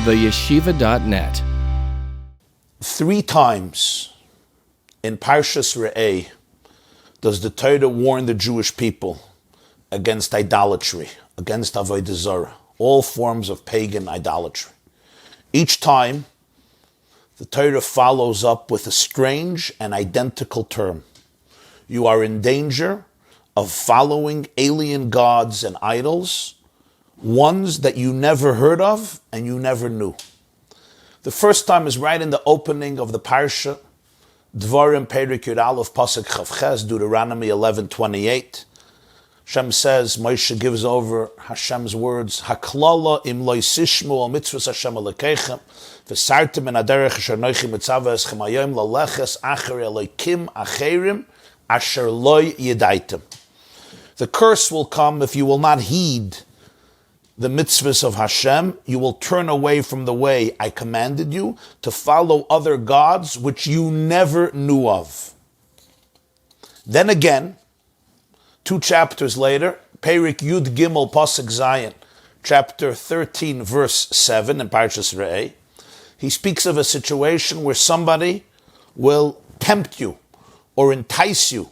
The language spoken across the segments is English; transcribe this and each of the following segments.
theyeshiva.net. 3 times in Parshas Reah does the Torah warn the Jewish people against idolatry, against avodah zarah, all forms of pagan idolatry. Each time, the Torah follows up with a strange and identical term. You are in danger of following alien gods and idols, ones that you never heard of and you never knew. The first time is right in the opening of the Parsha, Dvarim Perek Yud Aleph Pasuk Chav Ches, Deuteronomy 11:28. Hashem says, Moshe gives over Hashem's words, Haklala im lo yisishmu al mitzvos Hashem Elokeichem, v'sartem en haderech asher nochi mitzavah eschem hayom laleches acher Elokim acherim asher lo yedaitem. The curse will come if you will not heed the mitzvahs of Hashem. You will turn away from the way I commanded you to follow other gods which you never knew of. Then again, 2 chapters later, Perek Yud Gimel Pasuk Zayin, chapter 13, verse 7 in Parshas Reah, he speaks of a situation where somebody will tempt you or entice you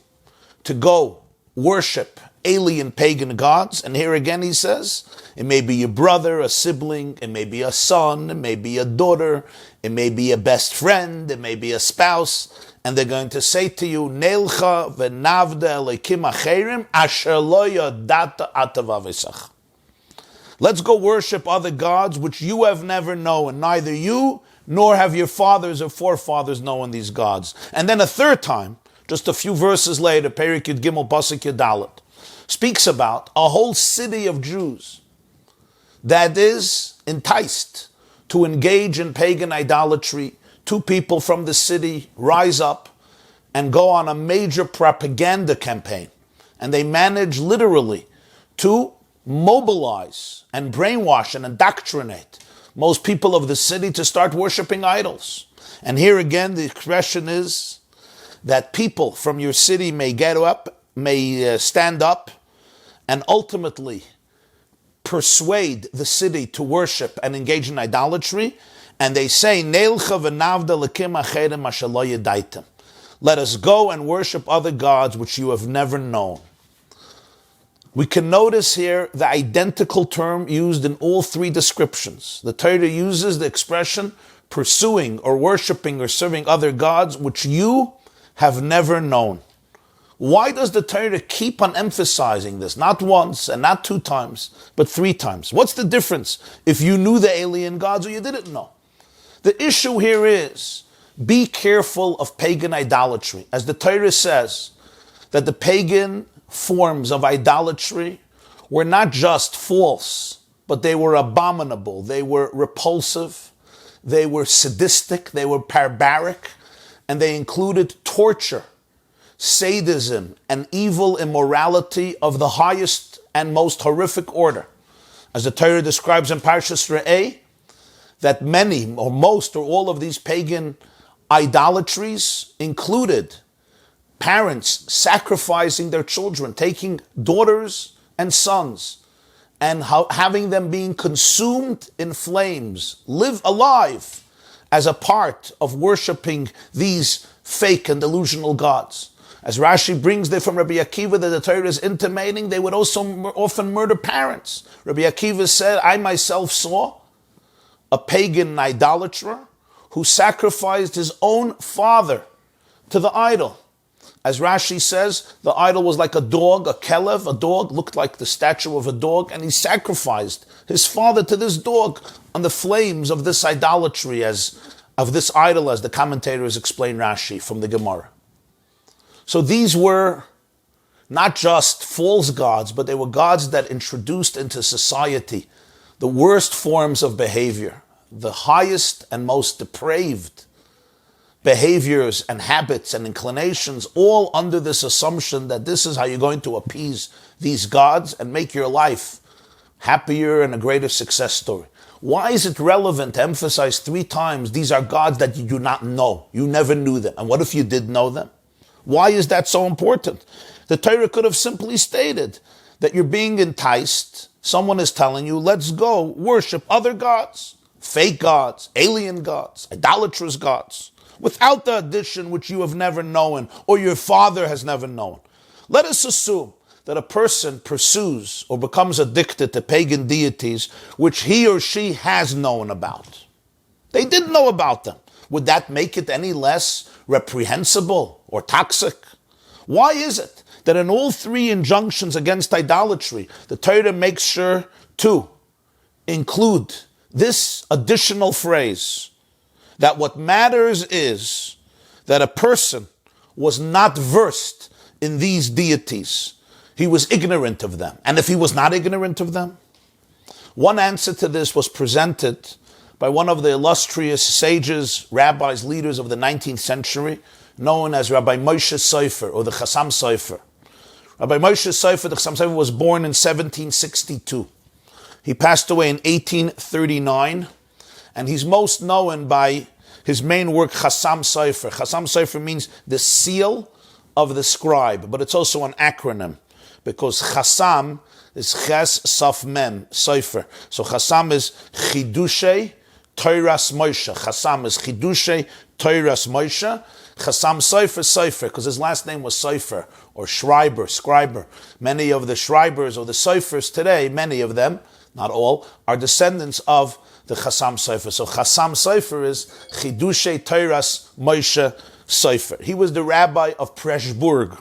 to go worship alien pagan gods. And here again he says, it may be your brother, a sibling, it may be a son, it may be a daughter, it may be a best friend, it may be a spouse, and they're going to say to you, Neilcha v'navda elikim acherim asher lo yodata atavavesach. Let's go worship other gods which you have never known. Neither you nor have your fathers or forefathers known these gods. And then a third time, just a few verses later, Perek Yud Gimel Pasuk Yud Dalet, speaks about a whole city of Jews that is enticed to engage in pagan idolatry. 2 people from the city rise up and go on a major propaganda campaign. And they manage literally to mobilize and brainwash and indoctrinate most people of the city to start worshiping idols. And here again, the expression is that people from your city may get up, may stand up, and ultimately persuade the city to worship and engage in idolatry. And they say, Neilcha v'navda lekim acherim asher lo yedaitem. Let us go and worship other gods which you have never known. We can notice here the identical term used in all 3 descriptions. The Torah uses the expression pursuing or worshiping or serving other gods which you have never known. Why does the Torah keep on emphasizing this? Not once and not 2 times, but 3 times. What's the difference if you knew the alien gods or you didn't know? The issue here is, be careful of pagan idolatry. As the Torah says, that the pagan forms of idolatry were not just false, but they were abominable, they were repulsive, they were sadistic, they were barbaric, and they included torture, sadism, and evil immorality of the highest and most horrific order. As the Torah describes in Parshas Reah, that many or most or all of these pagan idolatries included parents sacrificing their children, taking daughters and sons, and having them being consumed in flames, live alive as a part of worshiping these fake and delusional gods. As Rashi brings there from Rabbi Akiva that the Torah is intimating, they would also often murder parents. Rabbi Akiva said, I myself saw a pagan idolater who sacrificed his own father to the idol. As Rashi says, the idol was like a dog, a kelev, a dog, looked like the statue of a dog, and he sacrificed his father to this dog on the flames of this idolatry, of this idol, as the commentators explain Rashi from the Gemara. So these were not just false gods, but they were gods that introduced into society the worst forms of behavior, the highest and most depraved behaviors and habits and inclinations, all under this assumption that this is how you're going to appease these gods and make your life happier and a greater success story. Why is it relevant to emphasize 3 times these are gods that you do not know? You never knew them. And what if you did know them? Why is that so important? The Torah could have simply stated that you're being enticed. Someone is telling you, let's go worship other gods. fake gods, alien gods, idolatrous gods, without the addition which you have never known or your father has never known. Let us assume that a person pursues or becomes addicted to pagan deities which he or she has known about. They did know about them. Would that make it any less reprehensible or toxic? Why is it that in all three injunctions against idolatry, the Torah makes sure to include this additional phrase, that what matters is that a person was not versed in these deities. He was ignorant of them. And if he was not ignorant of them, one answer to this was presented by one of the illustrious sages, rabbis, leaders of the 19th century, known as Rabbi Moshe Sofer, or the Chassam Sofer. Rabbi Moshe Sofer, the Chassam Sofer, was born in 1762. He passed away in 1839, and he's most known by his main work, Chassam Sofer. Chassam Sofer means the seal of the scribe, but it's also an acronym, because Chassam is Ches Saf Mem, Sofer. So Chassam is Chidushay Toiras Moshe. Chassam is Chidushay Toiras Moshe. Chassam Sofer, because his last name was Sofer, or Schreiber, scriber. Many of the Schreibers or the Sofers today, many of them, not all, are descendants of the Chassam Sofer. So Chassam Sofer is Chidushay Toiras Moshe Sofer. He was the rabbi of Pressburg.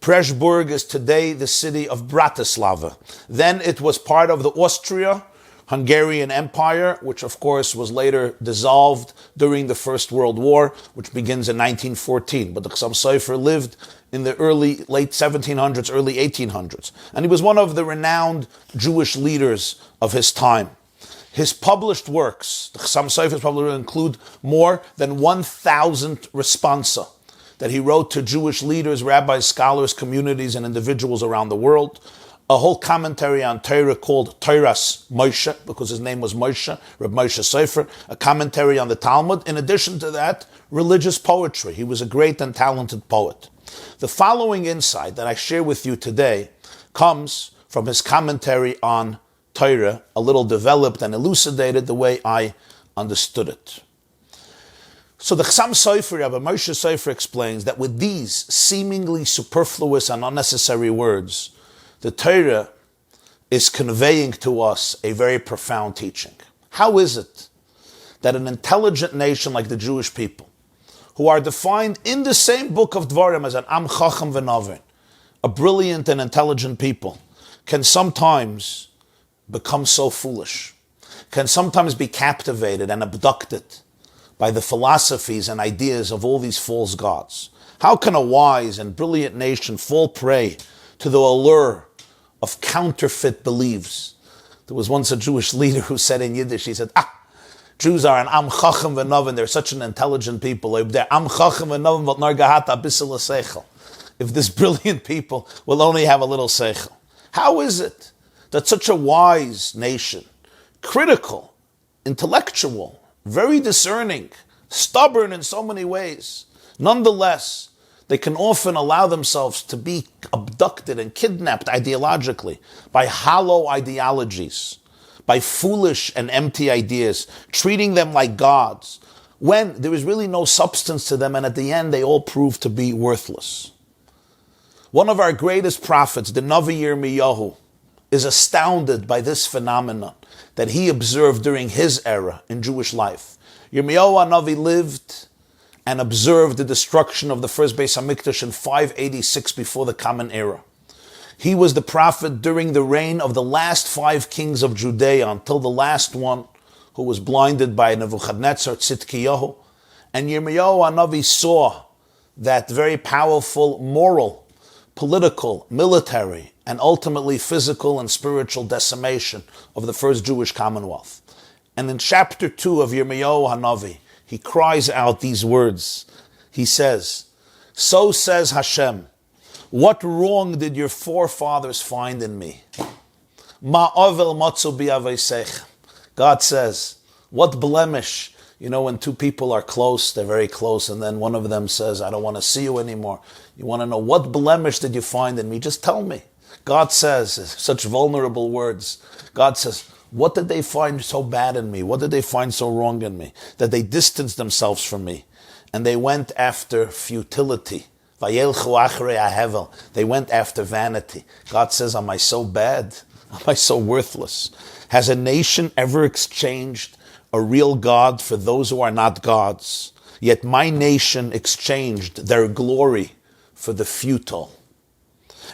Pressburg is today the city of Bratislava. Then it was part of the Austria-Hungarian Empire, which of course was later dissolved during the First World War, which begins in 1914. But the Chassam Sofer lived in the late 1700s, early 1800s. And he was one of the renowned Jewish leaders of his time. His published works, the Chassam Sofer's published works, include more than 1,000 responsa that he wrote to Jewish leaders, rabbis, scholars, communities, and individuals around the world. A whole commentary on Torah called Toras Moshe, because his name was Moshe, Reb Moshe Sofer. A commentary on the Talmud. In addition to that, religious poetry. He was a great and talented poet. The following insight that I share with you today comes from his commentary on Torah, a little developed and elucidated the way I understood it. So the Chassam Sofer, Rabbi Moshe Sofer, explains that with these seemingly superfluous and unnecessary words, the Torah is conveying to us a very profound teaching. How is it that an intelligent nation like the Jewish people, who are defined in the same book of Dvarim as an Am Chacham V'Navin, a brilliant and intelligent people, can sometimes become so foolish, can sometimes be captivated and abducted by the philosophies and ideas of all these false gods? How can a wise and brilliant nation fall prey to the allure of counterfeit beliefs? There was once a Jewish leader who said in Yiddish, he said, Jews are an Am Chacham V'Navin, they're such an intelligent people. They're Am Chacham V'Navin, but nar gehata bissel seichel. If this brilliant people will only have a little seichel. How is it that such a wise nation, critical, intellectual, very discerning, stubborn in so many ways, nonetheless, they can often allow themselves to be abducted and kidnapped ideologically by hollow ideologies, by foolish and empty ideas, treating them like gods, when there is really no substance to them, and at the end they all prove to be worthless. One of our greatest prophets, the Navi Yirmiyahu, is astounded by this phenomenon that he observed during his era in Jewish life. Yirmiyahu HaNavi lived and observed the destruction of the first Beis HaMikdash in 586 before the Common Era. He was the prophet during the reign of the last 5 kings of Judea, until the last one, who was blinded by Nebuchadnezzar, Tzidkiyahu. And Yirmiyahu HaNavi saw that very powerful moral, political, military, and ultimately physical and spiritual decimation of the first Jewish Commonwealth. And in chapter 2 of Yirmiyahu HaNavi, he cries out these words. He says, "So says Hashem, what wrong did your forefathers find in me? Ma ovel matzu bi aveiseichem." God says, what blemish? You know, when two people are close, they're very close, and then one of them says, I don't want to see you anymore. You want to know, what blemish did you find in me? Just tell me. God says, such vulnerable words, God says, What did they find so bad in me? What did they find so wrong in me? That they distanced themselves from me. And they went after futility. They went after vanity. God says, am I so bad? Am I so worthless? Has a nation ever exchanged a real God for those who are not gods? Yet my nation exchanged their glory for the futile.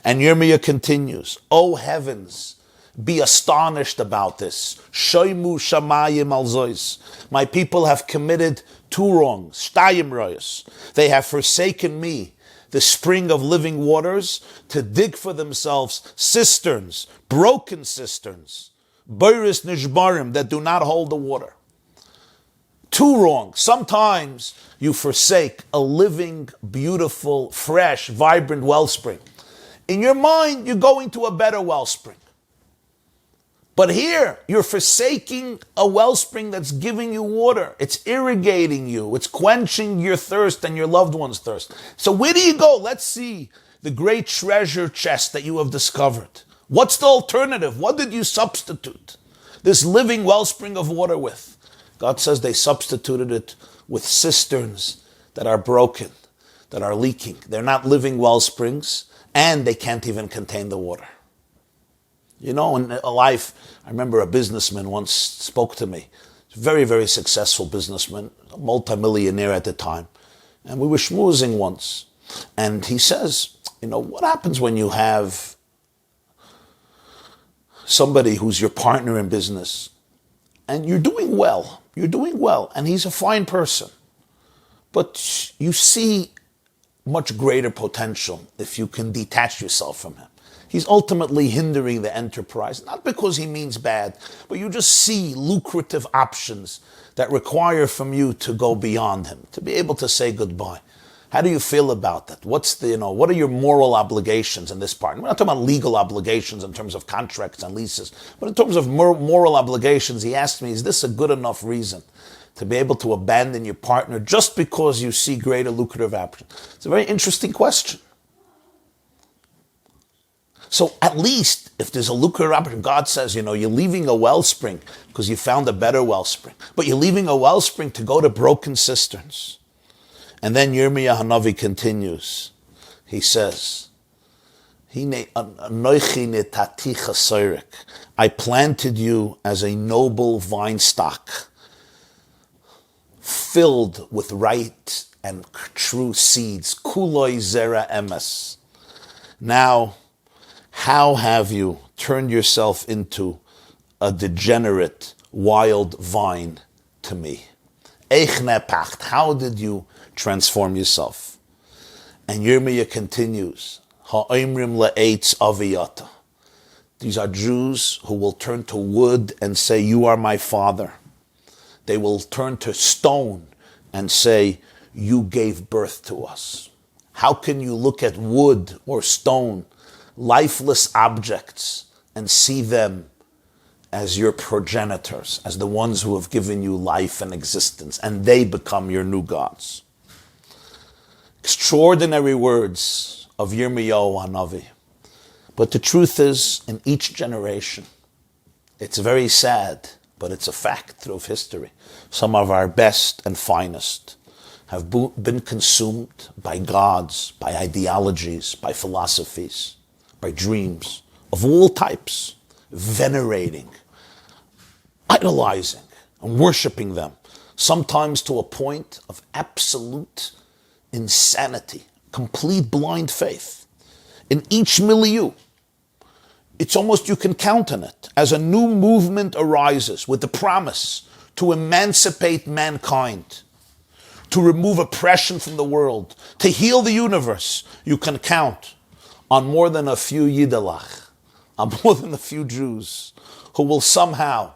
And Yirmiyah continues, O heavens, be astonished about this. Shoimu shamayim alzois. My people have committed two wrongs. Shtayim royos. They have forsaken me, the spring of living waters, to dig for themselves cisterns, broken cisterns, boiris nishbarim, that do not hold the water. Two wrongs. Sometimes you forsake a living, beautiful, fresh, vibrant wellspring. In your mind, you're going to a better wellspring. But here, you're forsaking a wellspring that's giving you water. It's irrigating you. It's quenching your thirst and your loved one's thirst. So where do you go? Let's see the great treasure chest that you have discovered. What's the alternative? What did you substitute this living wellspring of water with? God says they substituted it with cisterns that are broken, that are leaking. They're not living wellsprings, and they can't even contain the water. You know, in life, I remember a businessman once spoke to me. Very, very successful businessman, a multimillionaire at the time. And we were schmoozing once. And he says, you know, what happens when you have somebody who's your partner in business and you're doing well, and he's a fine person, but you see much greater potential if you can detach yourself from him. He's ultimately hindering the enterprise, not because he means bad, but you just see lucrative options that require from you to go beyond him, to be able to say goodbye. How do you feel about that? What are your moral obligations in this part? We're not talking about legal obligations in terms of contracts and leases, but in terms of moral obligations, he asked me, is this a good enough reason to be able to abandon your partner just because you see greater lucrative options? It's a very interesting question. So at least if there's a lucrative option, God says, you're leaving a wellspring because you found a better wellspring, but you're leaving a wellspring to go to broken cisterns. And then Yirmiyah Hanavi continues. He says, I planted you as a noble vine stock, filled with right and true seeds. Kuloi zera emes. Now, how have you turned yourself into a degenerate, wild vine to me? How did you transform yourself? And Yirmiyah continues, Ha'omrim la'etz aviyata. These are Jews who will turn to wood and say, you are my father. They will turn to stone and say, you gave birth to us. How can you look at wood or stone, lifeless objects, and see them as your progenitors, as the ones who have given you life and existence, and they become your new gods? Extraordinary words of Yirmiyahu Hanavi. But the truth is, in each generation, it's very sad, but it's a fact of history. Some of our best and finest have been consumed by gods, by ideologies, by philosophies, by dreams of all types, venerating, idolizing, and worshiping them, sometimes to a point of absolute insanity, complete blind faith. In each milieu, it's almost you can count on it as a new movement arises with the promise to emancipate mankind, to remove oppression from the world, to heal the universe. You can count on more than a few Yiddelach, on more than a few Jews who will somehow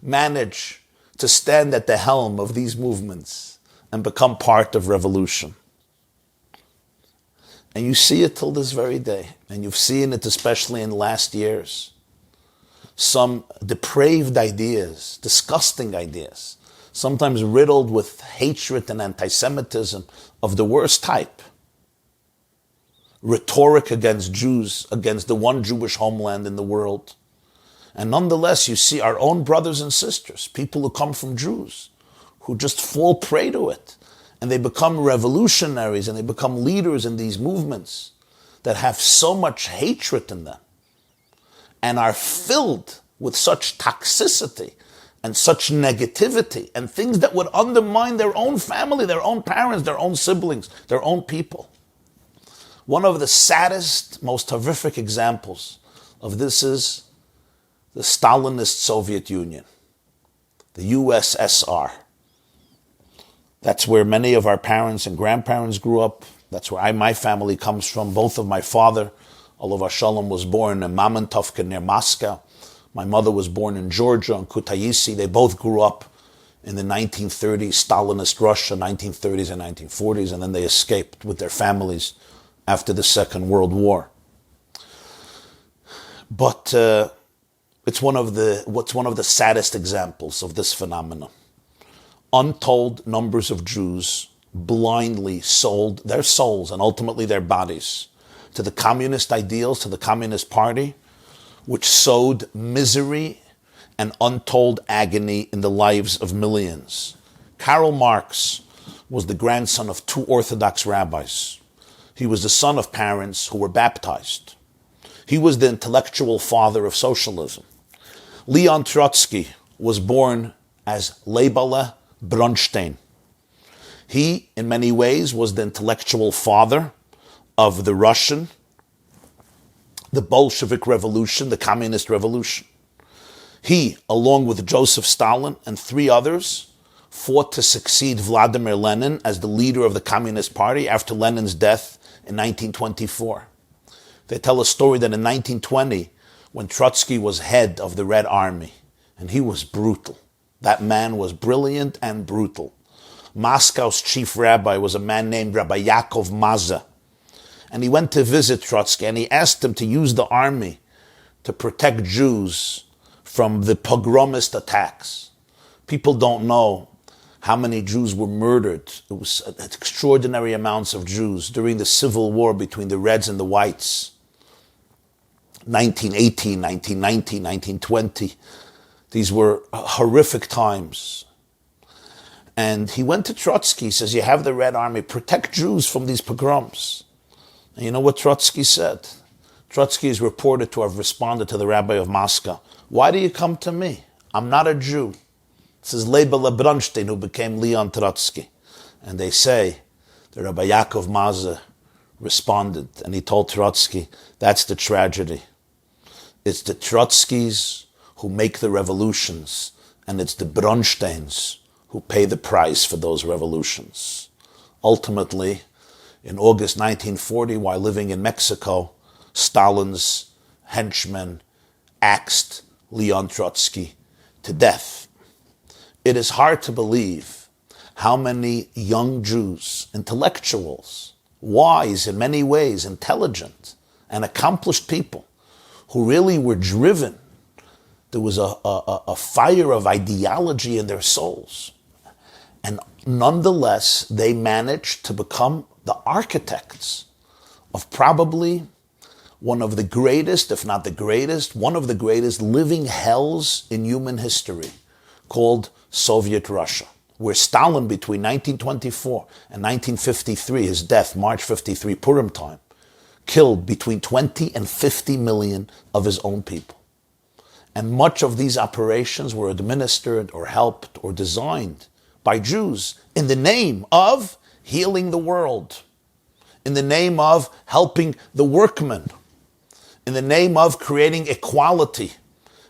manage to stand at the helm of these movements and become part of revolution. And you see it till this very day. And you've seen it especially in last years. Some depraved ideas, disgusting ideas, sometimes riddled with hatred and anti-Semitism of the worst type. Rhetoric against Jews, against the one Jewish homeland in the world. And nonetheless, you see our own brothers and sisters, people who come from Jews, who just fall prey to it. And they become revolutionaries and they become leaders in these movements that have so much hatred in them and are filled with such toxicity and such negativity and things that would undermine their own family, their own parents, their own siblings, their own people. One of the saddest, most horrific examples of this is the Stalinist Soviet Union, the USSR. That's where many of our parents and grandparents grew up. That's where my family comes from. Both of my father, Olav Shalom, was born in Mamontovka near Moscow. My mother was born in Georgia, in Kutaisi. They both grew up in the 1930s, Stalinist Russia, 1930s and 1940s, and then they escaped with their families after the Second World War. But it's one of the saddest examples of this phenomenon. Untold numbers of Jews blindly sold their souls and ultimately their bodies to the communist ideals, to the Communist Party, which sowed misery and untold agony in the lives of millions. Karl Marx was the grandson of two Orthodox rabbis. He was the son of parents who were baptized. He was the intellectual father of socialism. Leon Trotsky was born as Leibele Bronstein. He, in many ways, was the intellectual father of the Bolshevik Revolution, the Communist Revolution. He, along with Joseph Stalin and three others, fought to succeed Vladimir Lenin as the leader of the Communist Party after Lenin's death in 1924. They tell a story that in 1920, when Trotsky was head of the Red Army, and he was brutal. That man was brilliant and brutal. Moscow's chief rabbi was a man named Rabbi YY Jacobson. And he went to visit Trotsky and he asked him to use the army to protect Jews from the pogromist attacks. People don't know how many Jews were murdered. It was extraordinary amounts of Jews during the civil war between the Reds and the Whites. 1918, 1919, 1920. These were horrific times. And he went to Trotsky, he says, you have the Red Army, protect Jews from these pogroms. And you know what Trotsky said? Trotsky is reported to have responded to the rabbi of Moscow, why do you come to me? I'm not a Jew. This is Leibele Bronstein, who became Leon Trotsky. And they say, the Rabbi Yaakov Maza responded, and he told Trotsky, that's the tragedy. It's the Trotskys who make the revolutions, and it's the Bronsteins who pay the price for those revolutions. Ultimately, in August 1940, while living in Mexico, Stalin's henchmen axed Leon Trotsky to death. It is hard to believe how many young Jews, intellectuals, wise in many ways, intelligent and accomplished people who really were driven. There was a fire of ideology in their souls. And nonetheless, they managed to become the architects of probably one of the greatest, if not the greatest, one of the greatest living hells in human history, called Soviet Russia, where Stalin, between 1924 and 1953, his death, March 53, Purim time, killed between 20 and 50 million of his own people. And much of these operations were administered or helped or designed by Jews in the name of healing the world, in the name of helping the workmen, in the name of creating equality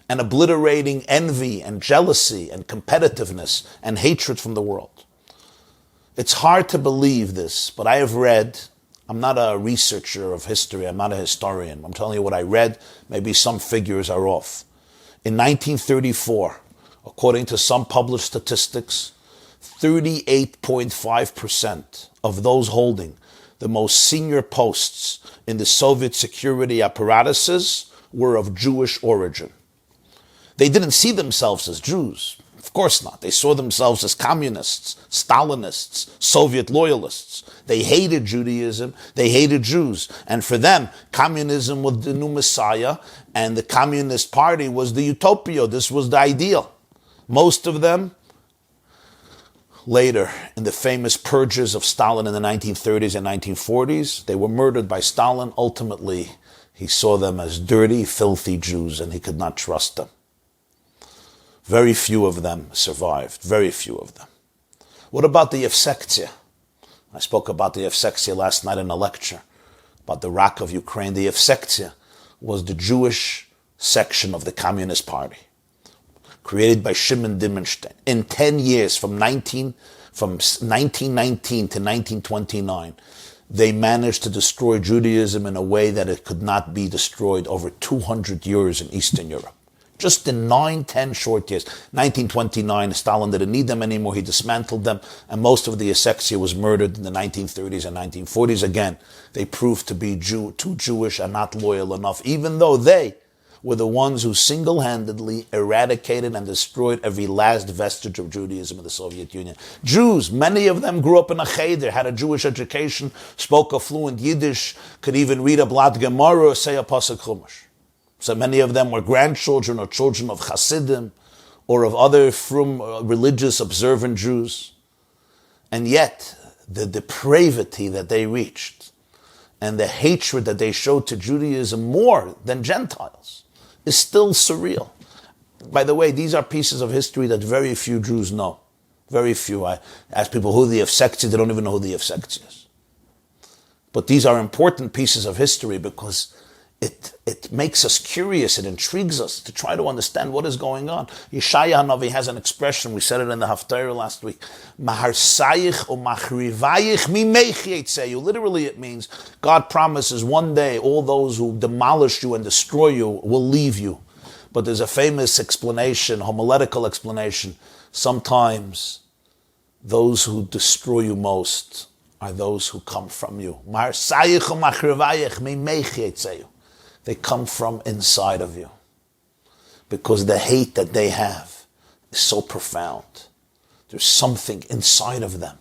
and obliterating envy and jealousy and competitiveness and hatred from the world. It's hard to believe this, but I have read, I'm not a researcher of history, I'm not a historian, I'm telling you what I read, maybe some figures are off. In 1934, according to some published statistics, 38.5% of those holding the most senior posts in the Soviet security apparatuses were of Jewish origin. They didn't see themselves as Jews. Of course not. They saw themselves as communists, Stalinists, Soviet loyalists. They hated Judaism, they hated Jews. And for them, communism was the new Messiah, and the Communist Party was the utopia. This was the ideal. Most of them, later, in the famous purges of Stalin in the 1930s and 1940s, they were murdered by Stalin. Ultimately, he saw them as dirty, filthy Jews, and he could not trust them. Very few of them survived, very few of them. What about the Yevsektia? I spoke about the Yevsektia last night in a lecture about the rock of Ukraine. The Yevsektia was the Jewish section of the Communist Party, created by Shimon Dimenstein. In 10 years, from 1919 to 1929, they managed to destroy Judaism in a way that it could not be destroyed over 200 years in Eastern Europe. Just in 9-10 short years. 1929, Stalin didn't need them anymore. He dismantled them, and most of the Yevsektia was murdered in the 1930s and 1940s. Again, they proved to be too Jewish and not loyal enough, even though they were the ones who single-handedly eradicated and destroyed every last vestige of Judaism in the Soviet Union. Jews, many of them grew up in a cheder, had a Jewish education, spoke a fluent Yiddish, could even read a Blat Gemara or say a Pasuk Chumash. So many of them were grandchildren or children of Hasidim or of other frum religious observant Jews. And yet, the depravity that they reached and the hatred that they showed to Judaism more than Gentiles is still surreal. By the way, these are pieces of history that very few Jews know. Very few. I ask people who the Yevsektia, they don't even know who the Yevsektia is. But these are important pieces of history because it makes us curious, it intrigues us to try to understand what is going on. Yeshaya Hanavi has an expression, we said it in the Haftarah last week, Maharsayich o machrivayich mimech yetzeyu. Literally it means, God promises one day all those who demolish you and destroy you will leave you. But there's a famous explanation, homiletical explanation, sometimes those who destroy you most are those who come from you. Maharsayich o machrivayich mimech yetzeyu. They come from inside of you. Because the hate that they have is so profound. There's something inside of them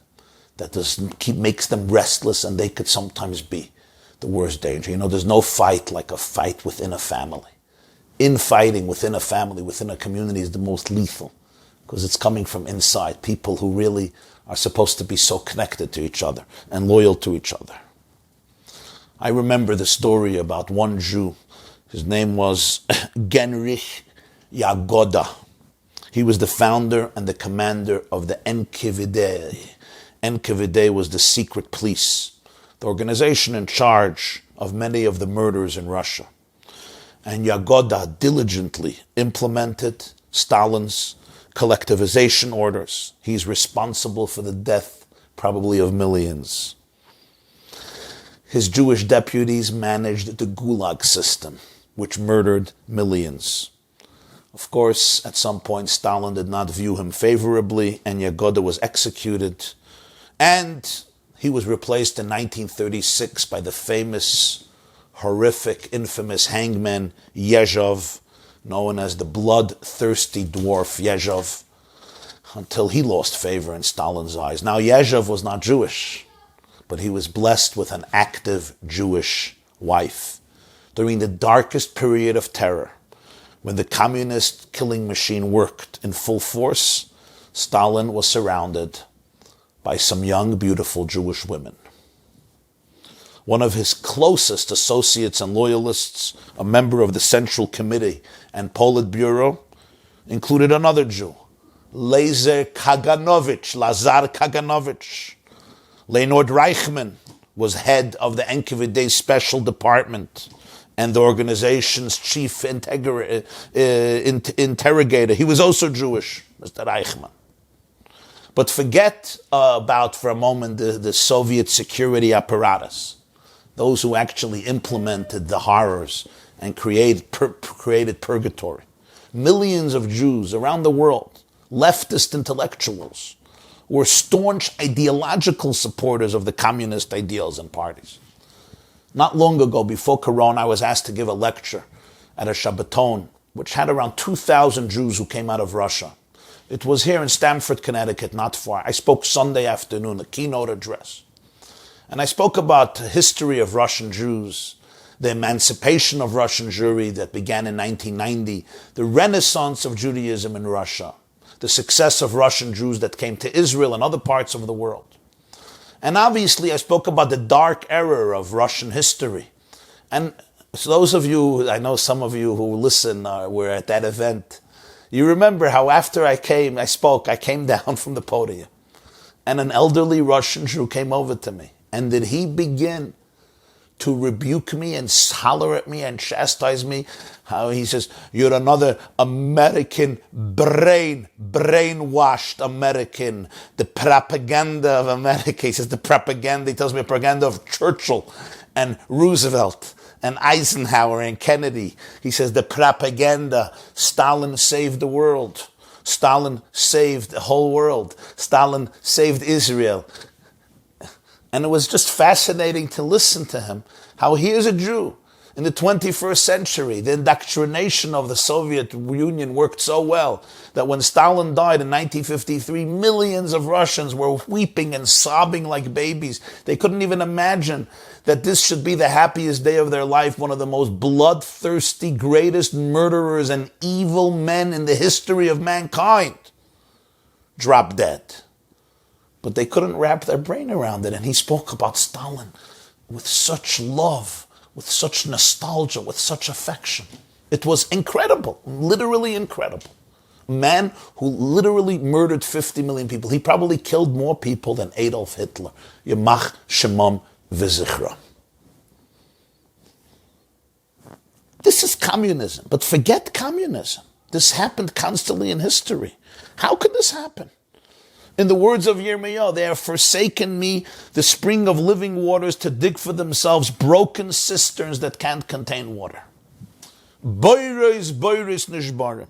that makes them restless, and they could sometimes be the worst danger. You know, there's no fight like a fight within a family. Infighting within a family, within a community is the most lethal because it's coming from inside. People who really are supposed to be so connected to each other and loyal to each other. I remember the story about one Jew. His name was Genrich Yagoda. He was the founder and the commander of the NKVD. NKVD was the secret police, the organization in charge of many of the murders in Russia. And Yagoda diligently implemented Stalin's collectivization orders. He's responsible for the death, probably of millions. His Jewish deputies managed the Gulag system, which murdered millions. Of course, at some point, Stalin did not view him favorably, and Yagoda was executed. And he was replaced in 1936 by the famous, horrific, infamous hangman Yezhov, known as the bloodthirsty dwarf Yezhov, until he lost favor in Stalin's eyes. Now, Yezhov was not Jewish, but he was blessed with an active Jewish wife. During the darkest period of terror, when the communist killing machine worked in full force, Stalin was surrounded by some young, beautiful Jewish women. One of his closest associates and loyalists, a member of the Central Committee and Politburo, included another Jew, Lazar Kaganovich. Leonard Reichman was head of the NKVD Special Department and the organization's chief interrogator. He was also Jewish, Mr. Reichman. But forget about, for a moment, the Soviet security apparatus, those who actually implemented the horrors and created purgatory. Millions of Jews around the world, leftist intellectuals, were staunch ideological supporters of the communist ideals and parties. Not long ago, before Corona, I was asked to give a lecture at a Shabbaton, which had around 2,000 Jews who came out of Russia. It was here in Stamford, Connecticut, not far. I spoke Sunday afternoon, a keynote address. And I spoke about the history of Russian Jews, the emancipation of Russian Jewry that began in 1990, the renaissance of Judaism in Russia, the success of Russian Jews that came to Israel and other parts of the world. And obviously I spoke about the dark era of Russian history. And so those of you, I know some of you who listen were at that event, you remember how after I came down from the podium, and an elderly Russian Jew came over to me. And did he begin to rebuke me and holler at me and chastise me? How he says, you're another American brainwashed American. The propaganda of America. He says the propaganda, he tells me the propaganda of Churchill and Roosevelt and Eisenhower and Kennedy. He says the propaganda, Stalin saved the world. Stalin saved the whole world. Stalin saved Israel. And it was just fascinating to listen to him, how here's a Jew in the 21st century. The indoctrination of the Soviet Union worked so well that when Stalin died in 1953, millions of Russians were weeping and sobbing like babies. They couldn't even imagine that this should be the happiest day of their life. One of the most bloodthirsty, greatest murderers and evil men in the history of mankind dropped dead. But they couldn't wrap their brain around it. And he spoke about Stalin with such love, with such nostalgia, with such affection. It was incredible, literally incredible. A man who literally murdered 50 million people. He probably killed more people than Adolf Hitler. Yemach Shemam V'zichra. This is communism. But forget communism. This happened constantly in history. How could this happen? In the words of Yirmiyahu, they have forsaken me, the spring of living waters, to dig for themselves broken cisterns that can't contain water. Boiris nishbarim.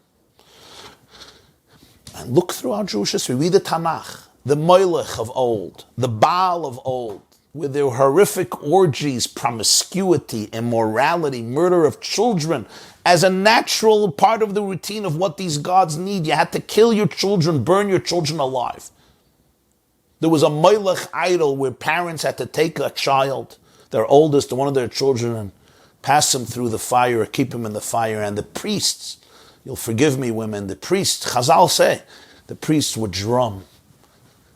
And look through our Jewish history. Read the Tanakh, the Moilech of old, the Baal of old, with their horrific orgies, promiscuity, immorality, murder of children, as a natural part of the routine of what these gods need. You had to kill your children, burn your children alive. There was a Moilech idol where parents had to take a child, their oldest, one of their children, and pass him through the fire or keep him in the fire. And the priests, you'll forgive me women, the priests, Chazal say, the priests would drum.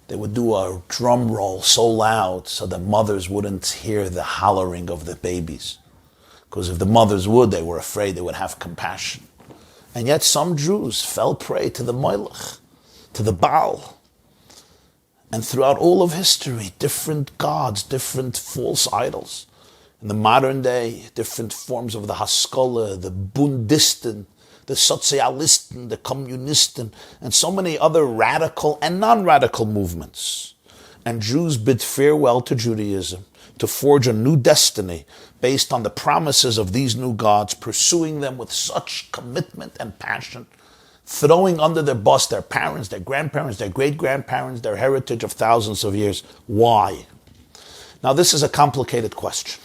They would do a drum roll so loud so the mothers wouldn't hear the hollering of the babies. Because if the mothers would, they were afraid, they would have compassion. And yet some Jews fell prey to the Moilech, to the Baal. And throughout all of history, different gods, different false idols. In the modern day, different forms of the Haskalah, the Bundisten, the Sozialisten, the Kommunisten, and so many other radical and non-radical movements. And Jews bid farewell to Judaism to forge a new destiny based on the promises of these new gods, pursuing them with such commitment and passion, throwing under their bus their parents, their grandparents, their great-grandparents, their heritage of thousands of years. Why? Now, this is a complicated question.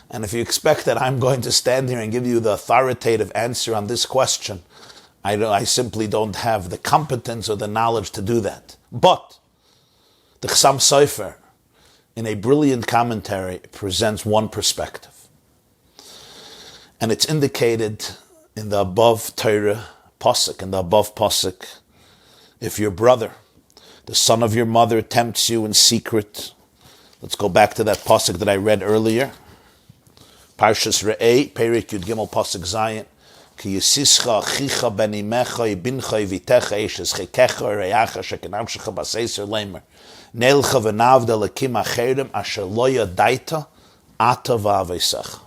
And if you expect that I'm going to stand here and give you the authoritative answer on this question, I simply don't have the competence or the knowledge to do that. But the Chassam Sofer, in a brilliant commentary, presents one perspective. And it's indicated in the above Torah Pasuk, in the above Pasuk. If your brother, the son of your mother, tempts you in secret, let's go back to that Pasuk that I read earlier. Parshas Reah, Perik Yud Gimel Pasuk Zayin. Ki yisischa achicha ben imecha ibincha ivitecha eshes chekecha reyacha shekenamshecha baseiser lemer. Neilcha v'navda lekim acherim asher lo yadaita ata v'avesecha.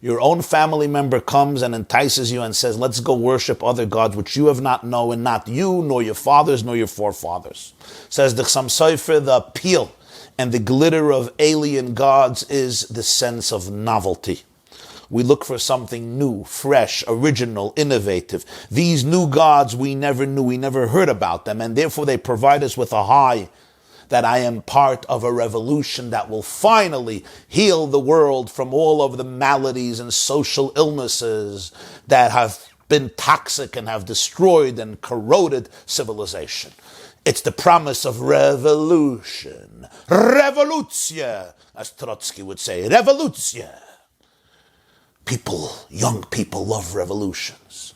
Your own family member comes and entices you and says, let's go worship other gods which you have not known, and not you, nor your fathers, nor your forefathers. Says the Chassam Sofer, the appeal and the glitter of alien gods is the sense of novelty. We look for something new, fresh, original, innovative. These new gods we never knew, we never heard about them, and therefore they provide us with a high that I am part of a revolution that will finally heal the world from all of the maladies and social illnesses that have been toxic and have destroyed and corroded civilization. It's the promise of revolution. Revolutzye, as Trotsky would say. Revolutzye. People, young people love revolutions.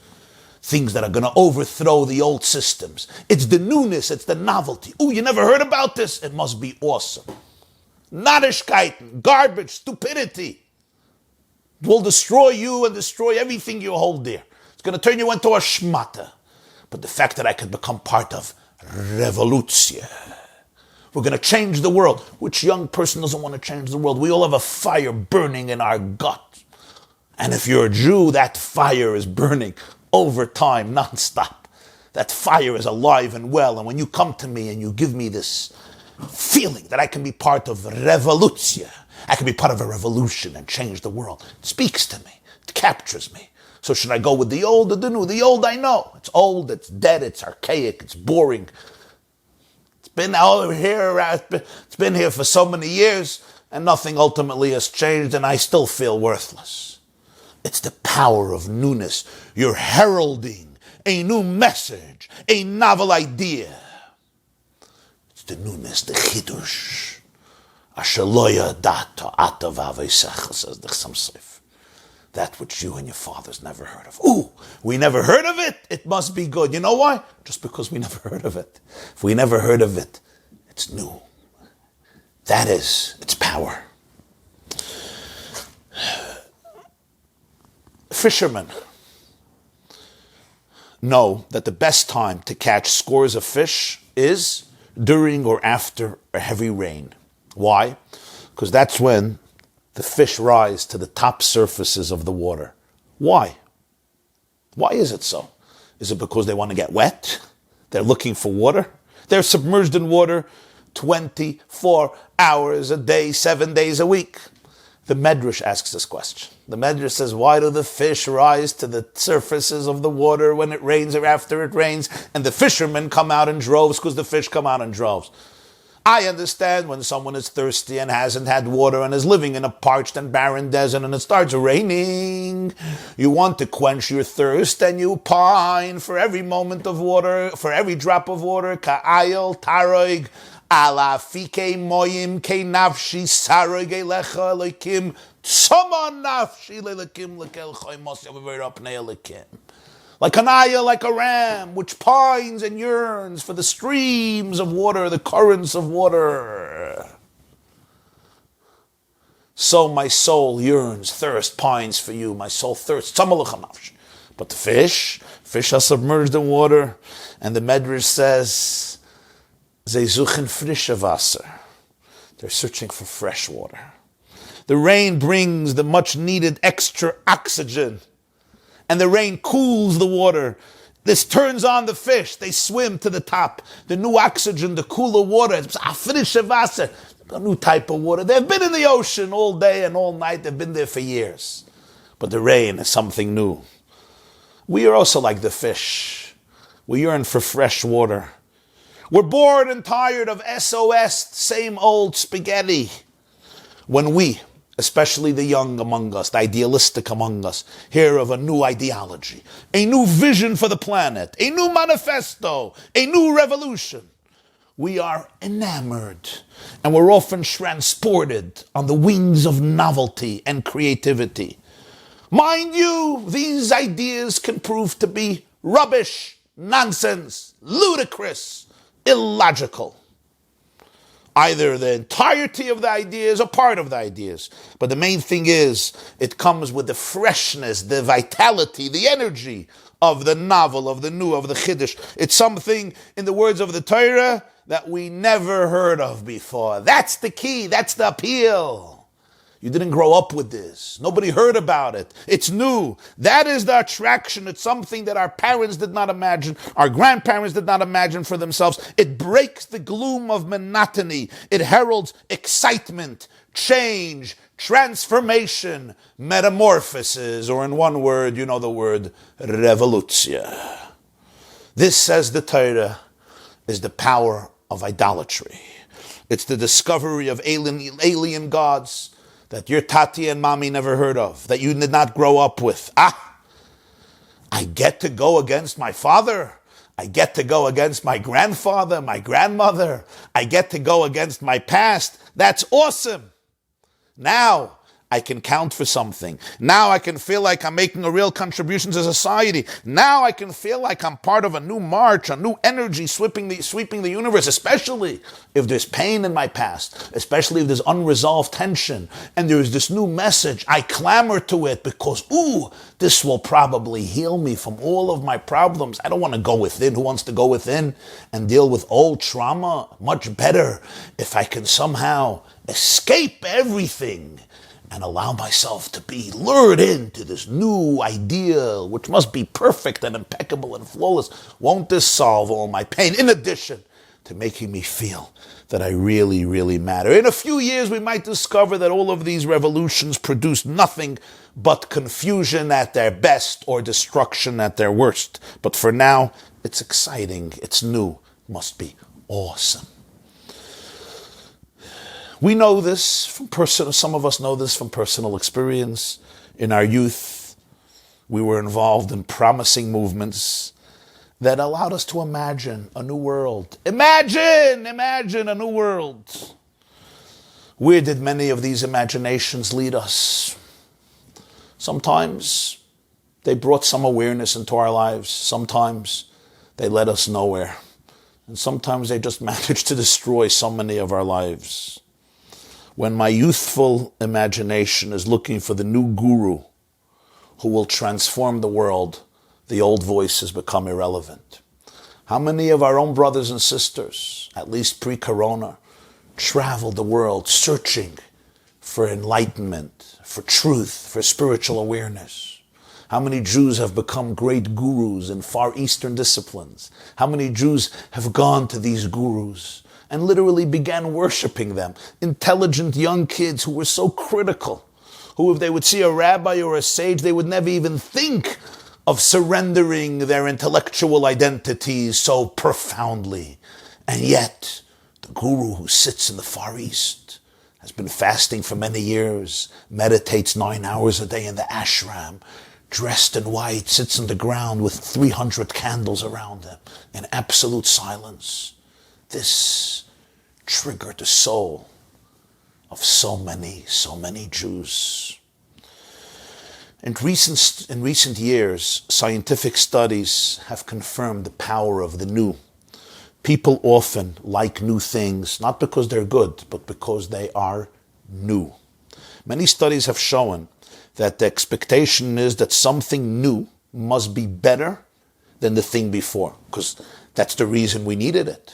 Things that are going to overthrow the old systems. It's the newness, it's the novelty. Oh, you never heard about this? It must be awesome. Narishkeiten, garbage, stupidity. It will destroy you and destroy everything you hold dear. It's going to turn you into a shmata. But the fact that I could become part of Revolutzye. We're going to change the world. Which young person doesn't want to change the world? We all have a fire burning in our gut. And if you're a Jew, that fire is burning over time, non-stop. That fire is alive and well. And when you come to me and you give me this feeling that I can be part of Revolutzye, I can be part of a revolution and change the world, it speaks to me. It captures me. So should I go with the old or the new? The old I know. It's old, it's dead, it's archaic, it's boring. It's been here for so many years and nothing ultimately has changed and I still feel worthless. It's the power of newness. You're heralding a new message, a novel idea. It's the newness, the chidush. Ashaloya data atavavesach, says the Chassam Sofer. That which you and your fathers never heard of. Ooh, we never heard of it. It must be good. You know why? Just because we never heard of it. If we never heard of it, it's new. That is its power. Fishermen know that the best time to catch scores of fish is during or after a heavy rain. Why? Because that's when the fish rise to the top surfaces of the water. Why? Why is it so? Is it because they want to get wet? They're looking for water? They're submerged in water 24 hours a day, 7 days a week. The Medrash asks this question. The Medrash says, why do the fish rise to the surfaces of the water when it rains or after it rains? And the fishermen come out in droves because the fish come out in droves. I understand when someone is thirsty and hasn't had water and is living in a parched and barren desert and it starts raining. You want to quench your thirst and you pine for every moment of water, for every drop of water. Ka'ayel taroig. Ala fike moyim ke nafshi saroy lecha lekim tzama nafshi lekim lekel choymos yaviver apnei lekim. Like an ayah, like a ram, which pines and yearns for the streams of water, the currents of water. So my soul yearns, thirst, pines for you. My soul thirsts. Tzama lecha nafshi. But the fish are submerged in water, and the Medrash says, Ze suchen frische Wasser. They're searching for fresh water. The rain brings the much needed extra oxygen. And the rain cools the water. This turns on the fish. They swim to the top. The new oxygen, the cooler water. It's frische Wasser. A new type of water. They've been in the ocean all day and all night. They've been there for years. But the rain is something new. We are also like the fish. We yearn for fresh water. We're bored and tired of SOS, same old spaghetti. When we, especially the young among us, the idealistic among us, hear of a new ideology, a new vision for the planet, a new manifesto, a new revolution, we are enamored and we're often transported on the wings of novelty and creativity. Mind you, these ideas can prove to be rubbish, nonsense, ludicrous, illogical. Either the entirety of the ideas or part of the ideas. But the main thing is, it comes with the freshness, the vitality, the energy of the novel, of the new, of the chiddush. It's something, in the words of the Torah, that we never heard of before. That's the key, that's the appeal. You didn't grow up with this. Nobody heard about it. It's new. That is the attraction. It's something that our parents did not imagine. Our grandparents did not imagine for themselves. It breaks the gloom of monotony. It heralds excitement, change, transformation, metamorphosis, or in one word, you know the word, revolutzye. This, says the Torah, is the power of idolatry. It's the discovery of alien gods that your tati and mommy never heard of, that you did not grow up with. I get to go against my father. I get to go against my grandfather, my grandmother. I get to go against my past. That's awesome. Now I can count for something. Now I can feel like I'm making a real contribution to society. Now I can feel like I'm part of a new march, a new energy sweeping the universe, especially if there's pain in my past, especially if there's unresolved tension, and there's this new message. I clamor to it because, this will probably heal me from all of my problems. I don't want to go within. Who wants to go within and deal with old trauma? Much better if I can somehow escape everything and allow myself to be lured into this new ideal, which must be perfect and impeccable and flawless. Won't this solve all my pain, in addition to making me feel that I really, really matter? In a few years, we might discover that all of these revolutions produce nothing but confusion at their best or destruction at their worst. But for now, it's exciting, it's new, must be awesome. We know this from some of us know this from personal experience. In our youth, we were involved in promising movements that allowed us to imagine a new world. Imagine a new world. Where did many of these imaginations lead us? Sometimes they brought some awareness into our lives. Sometimes they led us nowhere. And sometimes they just managed to destroy so many of our lives. When my youthful imagination is looking for the new guru who will transform the world, the old voices become irrelevant. How many of our own brothers and sisters, at least pre-corona, traveled the world searching for enlightenment, for truth, for spiritual awareness? How many Jews have become great gurus in Far Eastern disciplines? How many Jews have gone to these gurus and literally began worshiping them? Intelligent young kids who were so critical, who if they would see a rabbi or a sage, they would never even think of surrendering their intellectual identities so profoundly. And yet, the guru who sits in the Far East has been fasting for many years, meditates 9 hours a day in the ashram, dressed in white, sits on the ground with 300 candles around him in absolute silence. This triggered the soul of so many Jews. In recent years, scientific studies have confirmed the power of the new. People often like new things, not because they're good, but because they are new. Many studies have shown that the expectation is that something new must be better than the thing before, because that's the reason we needed it.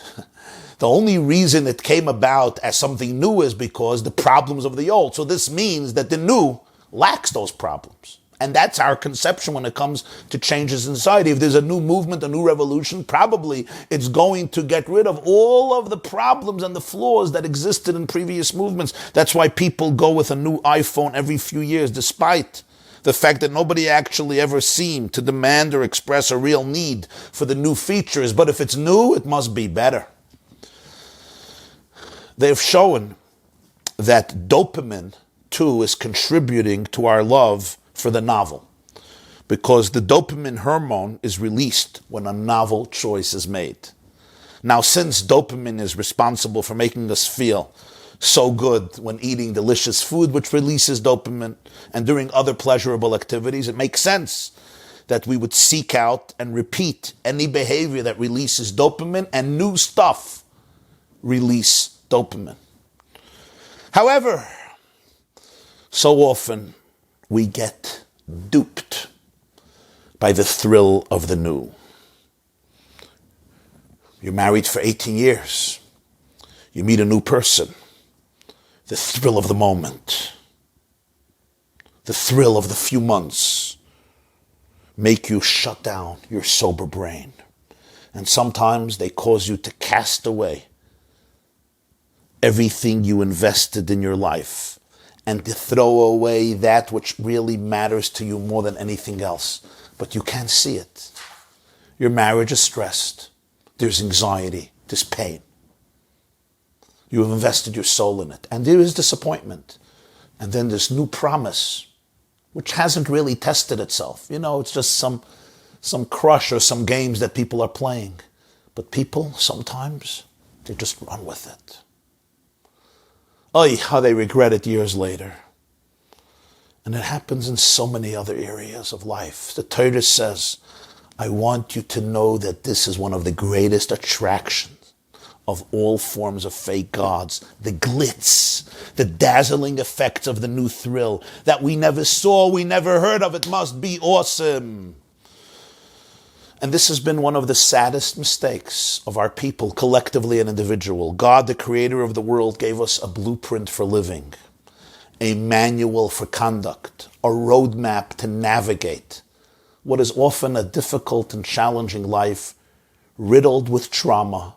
The only reason it came about as something new is because the problems of the old. So this means that the new lacks those problems. And that's our conception when it comes to changes in society. If there's a new movement, a new revolution, probably it's going to get rid of all of the problems and the flaws that existed in previous movements. That's why people go with a new iPhone every few years, despite the fact that nobody actually ever seemed to demand or express a real need for the new features. But if it's new, it must be better. They've shown that dopamine, too, is contributing to our love for the novel, because the dopamine hormone is released when a novel choice is made. Now, since dopamine is responsible for making us feel so good when eating delicious food, which releases dopamine, and doing other pleasurable activities, it makes sense that we would seek out and repeat any behavior that releases dopamine, and new stuff release dopamine. However, so often we get duped by the thrill of the new. You're married for 18 years. You meet a new person. The thrill of the moment, the thrill of the few months make you shut down your sober brain. And sometimes they cause you to cast away everything you invested in your life, and to throw away that which really matters to you more than anything else. But you can't see it. Your marriage is stressed. There's anxiety. There's pain. You have invested your soul in it. And there is disappointment. And then this new promise, which hasn't really tested itself. It's just some some crush or some games that people are playing. But people, sometimes, they just run with it. Oy, how they regret it years later. And it happens in so many other areas of life. The Torah says, I want you to know that this is one of the greatest attractions of all forms of fake gods. The glitz, the dazzling effects of the new thrill that we never saw, we never heard of. It must be awesome. And this has been one of the saddest mistakes of our people, collectively and individual. God, the creator of the world, gave us a blueprint for living, a manual for conduct, a roadmap to navigate what is often a difficult and challenging life, riddled with trauma,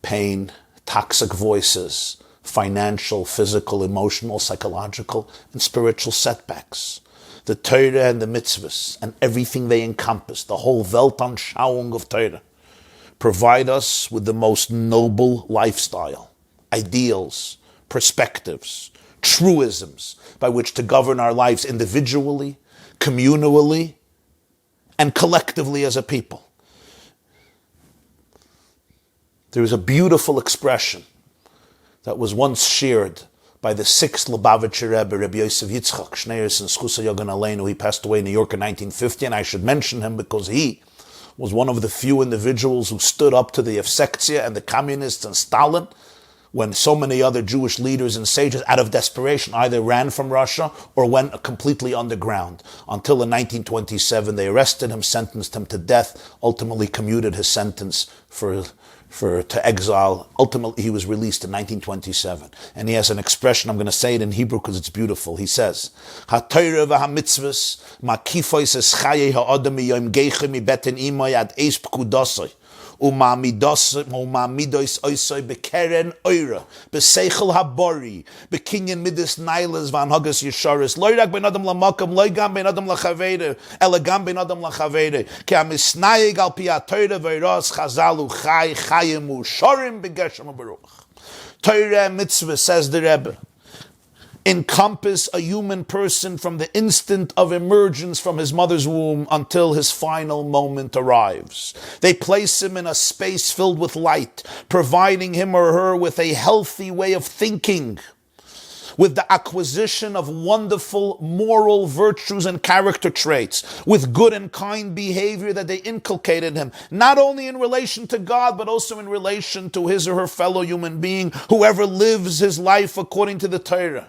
pain, toxic voices, financial, physical, emotional, psychological, and spiritual setbacks. The Torah and the mitzvahs and everything they encompass, the whole Weltanschauung of Torah, provide us with the most noble lifestyle, ideals, perspectives, truisms by which to govern our lives individually, communally, and collectively as a people. There is a beautiful expression that was once shared by the sixth Lubavitcher Rebbe, Rabbi YY Jacobson, Shneis and Schusa Yogan Aleinu. He passed away in New York in 1950, and I should mention him because he was one of the few individuals who stood up to the Yevsektia and the communists and Stalin when so many other Jewish leaders and sages, out of desperation, either ran from Russia or went completely underground. Until in 1927, they arrested him, sentenced him to death, ultimately commuted his sentence to exile. Ultimately, he was released in 1927. And he has an expression, I'm going to say it in Hebrew because it's beautiful. He says, HaTorah v'ha-mitzvahs ma'kifois es chaye ha'adam miyom geichem mibeten imoy ad eis pkudosoi. Umamidos oisoi bekeren oira beseichel habori bekinyan midis nailas van hagas yesharis loirak ben adam lamakam loigam ben adam lachavere elegam ben adam lachavere ki amisnayig al piatoira veiras chazalu chai chayimu shorim begeshem baruch. Torah mitzvah, says the Rebbe, encompass a human person from the instant of emergence from his mother's womb until his final moment arrives. They place him in a space filled with light, providing him or her with a healthy way of thinking, with the acquisition of wonderful moral virtues and character traits, with good and kind behavior that they inculcated him, not only in relation to God, but also in relation to his or her fellow human being, whoever lives his life according to the Torah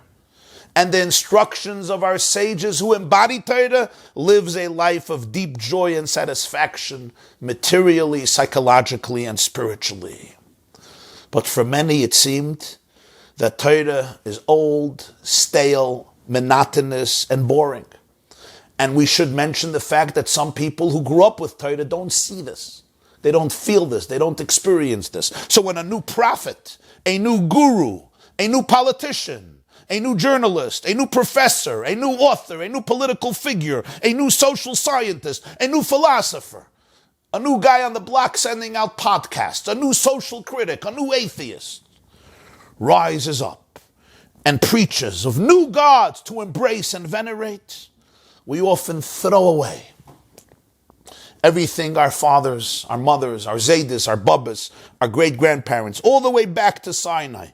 and the instructions of our sages who embody Torah, lives a life of deep joy and satisfaction, materially, psychologically, and spiritually. But for many, it seemed that Torah is old, stale, monotonous, and boring. And we should mention the fact that some people who grew up with Torah don't see this. They don't feel this. They don't experience this. So when a new prophet, a new guru, a new politician, a new journalist, a new professor, a new author, a new political figure, a new social scientist, a new philosopher, a new guy on the block sending out podcasts, a new social critic, a new atheist, rises up and preaches of new gods to embrace and venerate, we often throw away everything our fathers, our mothers, our Zaydis, our Bubbas, our great-grandparents, all the way back to Sinai,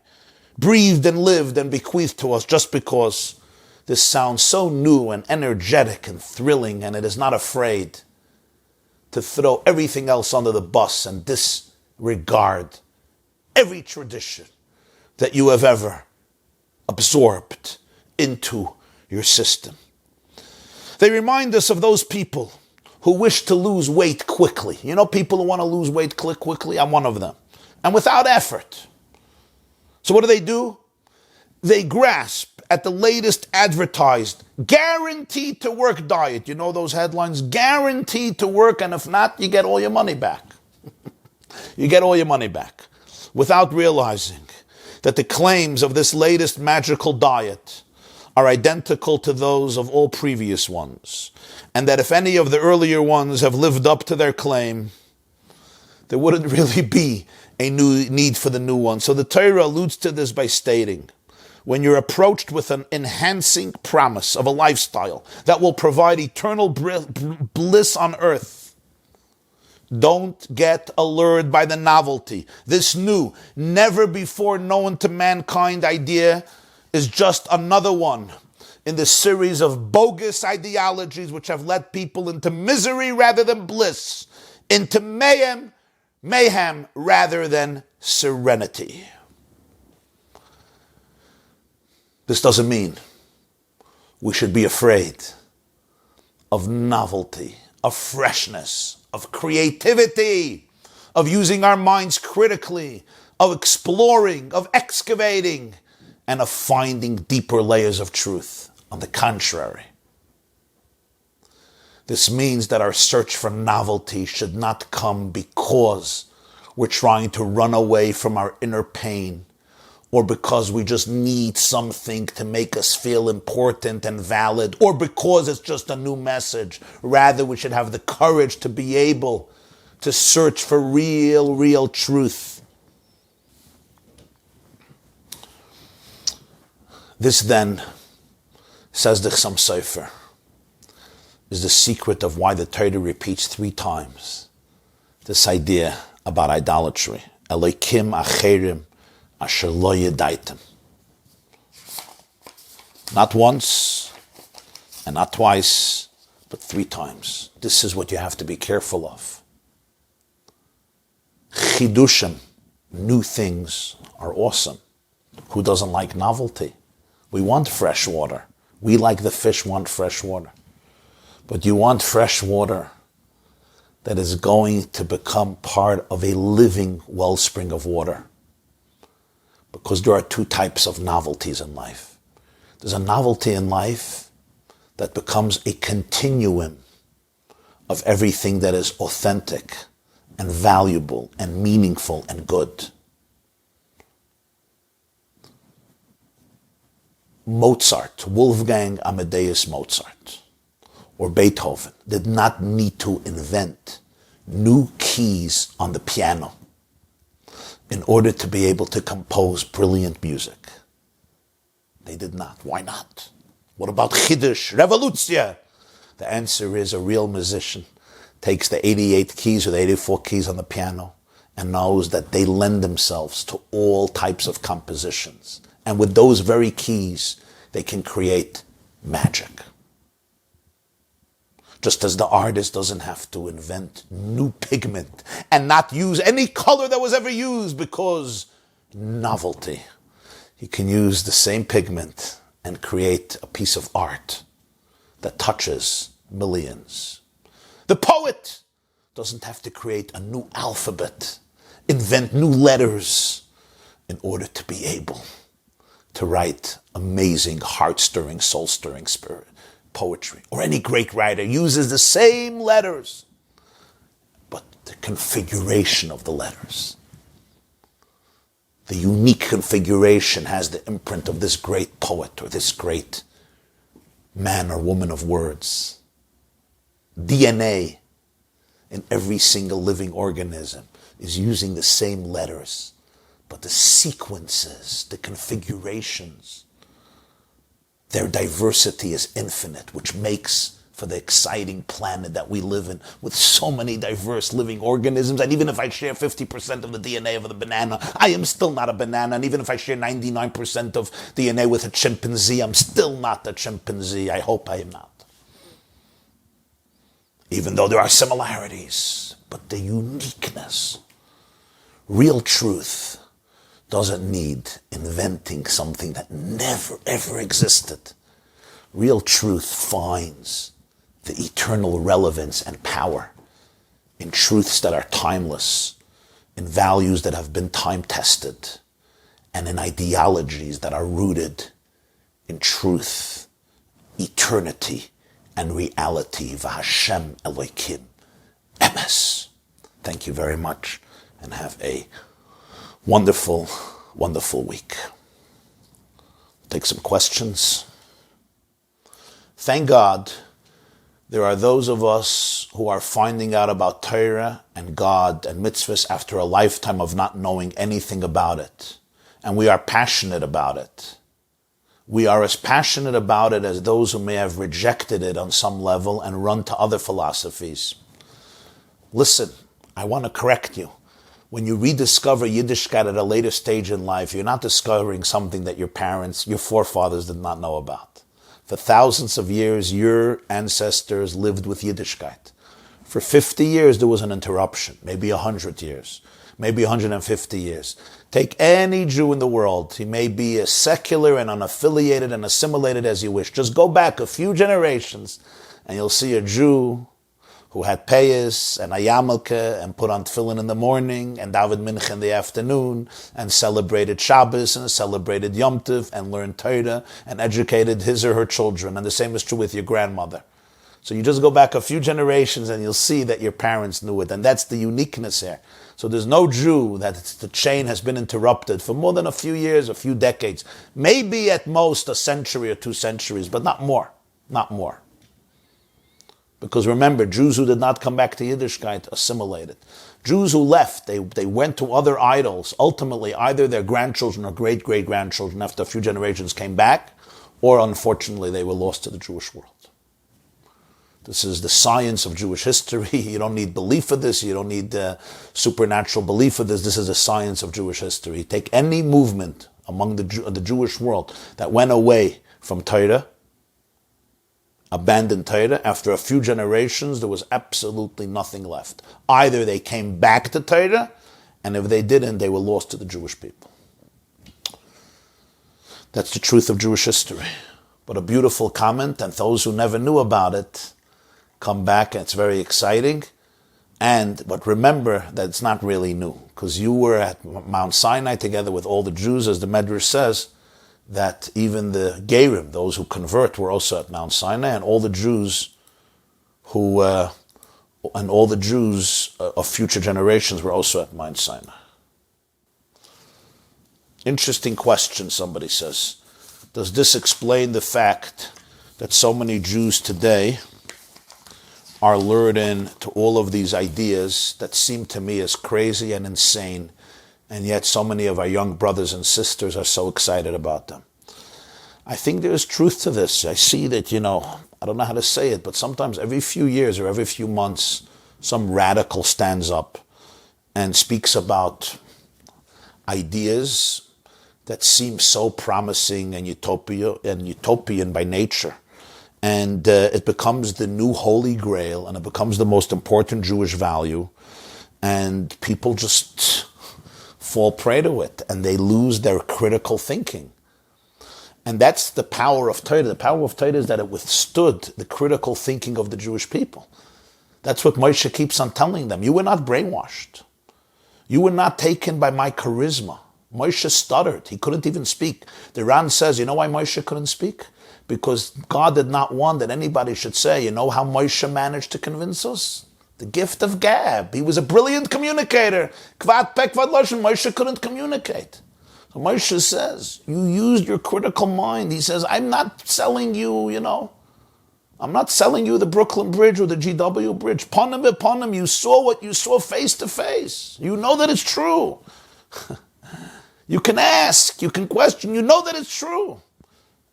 breathed and lived and bequeathed to us, just because this sounds so new and energetic and thrilling, and it is not afraid to throw everything else under the bus and disregard every tradition that you have ever absorbed into your system. They remind us of those people who wish to lose weight quickly. You know, people who want to lose weight quickly? I'm one of them. And without effort. So what do? They grasp at the latest advertised, guaranteed to work diet. You know those headlines? Guaranteed to work, and if not, you get all your money back. You get all your money back. Without realizing that the claims of this latest magical diet are identical to those of all previous ones, and that if any of the earlier ones have lived up to their claim, there wouldn't really be a new need for the new one. So the Torah alludes to this by stating, when you're approached with an enhancing promise of a lifestyle that will provide eternal bliss on earth, Don't get allured by the novelty. This new, never before known to mankind idea is just another one in the series of bogus ideologies which have led people into misery rather than bliss, into mayhem rather than serenity. This doesn't mean we should be afraid of novelty, of freshness, of creativity, of using our minds critically, of exploring, of excavating, and of finding deeper layers of truth. On the contrary, this means that our search for novelty should not come because we're trying to run away from our inner pain, or because we just need something to make us feel important and valid, or because it's just a new message. Rather, we should have the courage to be able to search for real truth. This then, says the Chassam Sofer, is the secret of why the Torah repeats 3 times this idea about idolatry. Elokim acherim asher lo yedaitem. Not once and not twice, but 3 times. This is what you have to be careful of. Chidushim, new things, are awesome. Who doesn't like novelty? We want fresh water. We, like the fish, want fresh water. But you want fresh water that is going to become part of a living wellspring of water. Because there are 2 types of novelties in life. There's a novelty in life that becomes a continuum of everything that is authentic and valuable and meaningful and good. Mozart, Wolfgang Amadeus Mozart, or Beethoven, did not need to invent new keys on the piano in order to be able to compose brilliant music. They did not. Why not? What about Chiddush, Revolutzye? The answer is a real musician takes the 88 keys or the 84 keys on the piano and knows that they lend themselves to all types of compositions. And with those very keys, they can create magic. Just as the artist doesn't have to invent new pigment and not use any color that was ever used because novelty. He can use the same pigment and create a piece of art that touches millions. The poet doesn't have to create a new alphabet, invent new letters in order to be able to write amazing, heart-stirring, soul-stirring spirit poetry. Or any great writer uses the same letters, but the configuration of the letters, the unique configuration, has the imprint of this great poet or this great man or woman of words. DNA in every single living organism is using the same letters, but the sequences, the configurations, their diversity is infinite, which makes for the exciting planet that we live in with so many diverse living organisms. And even if I share 50% of the DNA of the banana, I am still not a banana. And even if I share 99% of DNA with a chimpanzee, I'm still not a chimpanzee. I hope I am not. Even though there are similarities, but the uniqueness, real truth, doesn't need inventing something that never ever existed. Real truth finds the eternal relevance and power in truths that are timeless, in values that have been time-tested, and in ideologies that are rooted in truth, eternity, and reality. V'Hashem Elokim Emes. Thank you very much, and have a wonderful, wonderful week. Take some questions. Thank God there are those of us who are finding out about Torah and God and mitzvahs after a lifetime of not knowing anything about it. And we are passionate about it. We are as passionate about it as those who may have rejected it on some level and run to other philosophies. Listen, I want to correct you. When you rediscover Yiddishkeit at a later stage in life, you're not discovering something that your parents, your forefathers did not know about. For thousands of years, your ancestors lived with Yiddishkeit. For 50 years, there was an interruption, maybe 100 years, maybe 150 years. Take any Jew in the world. He may be as secular and unaffiliated and assimilated as you wish. Just go back a few generations, and you'll see a Jew who had payas and a yarmulke and put on tefillin in the morning and davened mincha in the afternoon and celebrated Shabbos and celebrated Yom Tov and learned Torah and educated his or her children. And the same is true with your grandmother. So you just go back a few generations and you'll see that your parents knew it. And that's the uniqueness here. So there's no Jew that the chain has been interrupted for more than a few years, a few decades. Maybe at most a century or 2 centuries, but not more. Not more. Because remember, Jews who did not come back to Yiddishkeit assimilated. Jews who left, they went to other idols. Ultimately, either their grandchildren or great-great-grandchildren after a few generations came back, or unfortunately they were lost to the Jewish world. This is the science of Jewish history. You don't need belief for this. You don't need supernatural belief for this. This is the science of Jewish history. Take any movement among the Jewish world that went away from Torah, abandoned Torah, after a few generations, there was absolutely nothing left. Either they came back to Torah, and if they didn't, they were lost to the Jewish people. That's the truth of Jewish history. But a beautiful comment, and those who never knew about it come back, and it's very exciting. But remember that it's not really new, because you were at Mount Sinai together with all the Jews, as the Medrash says, that even the Gerim, those who convert, were also at Mount Sinai, and all the Jews of future generations were also at Mount Sinai. Interesting question, somebody says. Does this explain the fact that so many Jews today are lured in to all of these ideas that seem to me as crazy and insane, and yet so many of our young brothers and sisters are so excited about them? I think there is truth to this. I see that, I don't know how to say it, but sometimes every few years or every few months, some radical stands up and speaks about ideas that seem so promising and utopian by nature. And it becomes the new holy grail, and it becomes the most important Jewish value. And people just fall prey to it, and they lose their critical thinking. And that's the power of Torah. The power of Torah is that it withstood the critical thinking of the Jewish people. That's what Moshe keeps on telling them. You were not brainwashed. You were not taken by my charisma. Moshe stuttered. He couldn't even speak. The Ran says, you know why Moshe couldn't speak? Because God did not want that anybody should say, you know how Moshe managed to convince us? The gift of gab. He was a brilliant communicator. Kvat pek vad lashon. Moshe couldn't communicate. So Moshe says, you used your critical mind. He says, I'm not selling you, I'm not selling you the Brooklyn Bridge or the GW Bridge. Panim, you saw what you saw face to face. You know that it's true. You can ask, you can question, you know that it's true.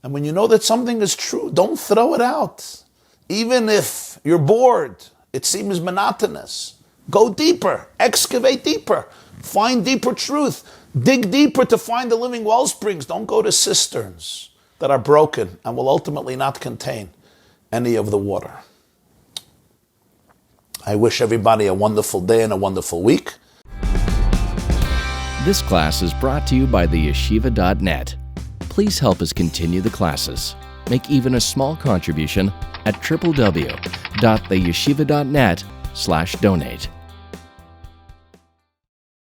And when you know that something is true, don't throw it out. Even if you're bored, it seems monotonous. Go deeper, excavate deeper, find deeper truth, dig deeper to find the living well springs. Don't go to cisterns that are broken and will ultimately not contain any of the water. I wish everybody a wonderful day and a wonderful week. This class is brought to you by theyeshiva.net. Please help us continue the classes. Make even a small contribution at www.theyeshiva.net/donate.